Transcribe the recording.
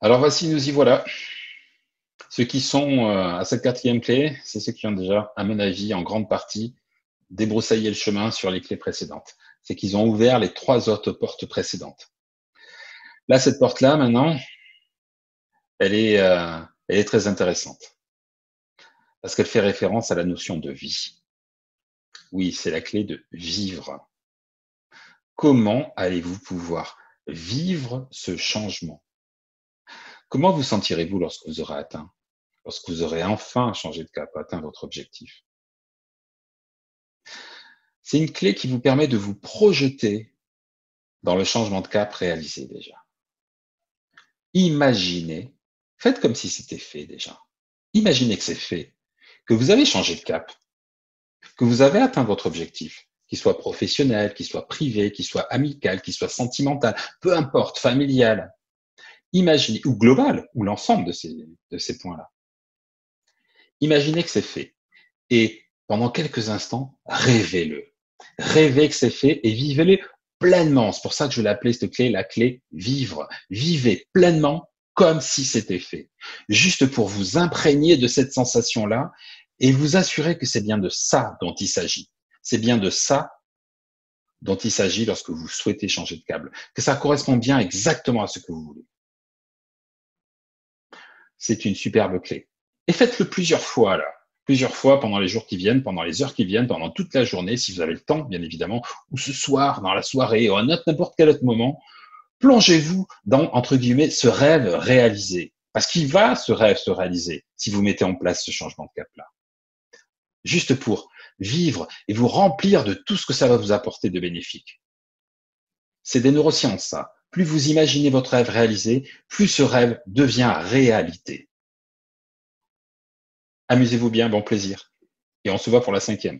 Alors voici, nous y voilà. Ceux qui sont à cette quatrième clé, c'est ceux qui ont déjà, à mon avis, en grande partie, débroussaillé le chemin sur les clés précédentes. C'est qu'ils ont ouvert les trois autres portes précédentes. Là, cette porte-là, maintenant, elle est très intéressante parce qu'elle fait référence à la notion de vie. Oui, c'est la clé de vivre. Comment allez-vous pouvoir vivre ce changement? Comment vous sentirez-vous lorsque vous aurez enfin changé de cap, atteint votre objectif? C'est une clé qui vous permet de vous projeter dans le changement de cap réalisé déjà. Imaginez, faites comme si c'était fait déjà. Imaginez que c'est fait, que vous avez changé de cap, que vous avez atteint votre objectif, qu'il soit professionnel, qu'il soit privé, qu'il soit amical, qu'il soit sentimental, peu importe, familial. Imaginez, ou global, ou l'ensemble de ces points-là. Imaginez que c'est fait. Et pendant quelques instants, rêvez-le. Rêvez que c'est fait et vivez-le pleinement. C'est pour ça que je l'ai appelé cette clé la clé vivre. Vivez pleinement comme si c'était fait. Juste pour vous imprégner de cette sensation-là et vous assurer que c'est bien de ça dont il s'agit. C'est bien de ça dont il s'agit lorsque vous souhaitez changer de câble. Que ça correspond bien exactement à ce que vous voulez. C'est une superbe clé. Et faites-le plusieurs fois, là. Plusieurs fois pendant les jours qui viennent, pendant les heures qui viennent, pendant toute la journée, si vous avez le temps, bien évidemment, ou ce soir, dans la soirée, ou à n'importe quel autre moment, plongez-vous dans, entre guillemets, ce rêve réalisé. Parce qu'il va, ce rêve, se réaliser si vous mettez en place ce changement de cap-là. Juste pour vivre et vous remplir de tout ce que ça va vous apporter de bénéfique. C'est des neurosciences, ça. Plus vous imaginez votre rêve réalisé, plus ce rêve devient réalité. Amusez-vous bien, bon plaisir. Et on se voit pour la cinquième.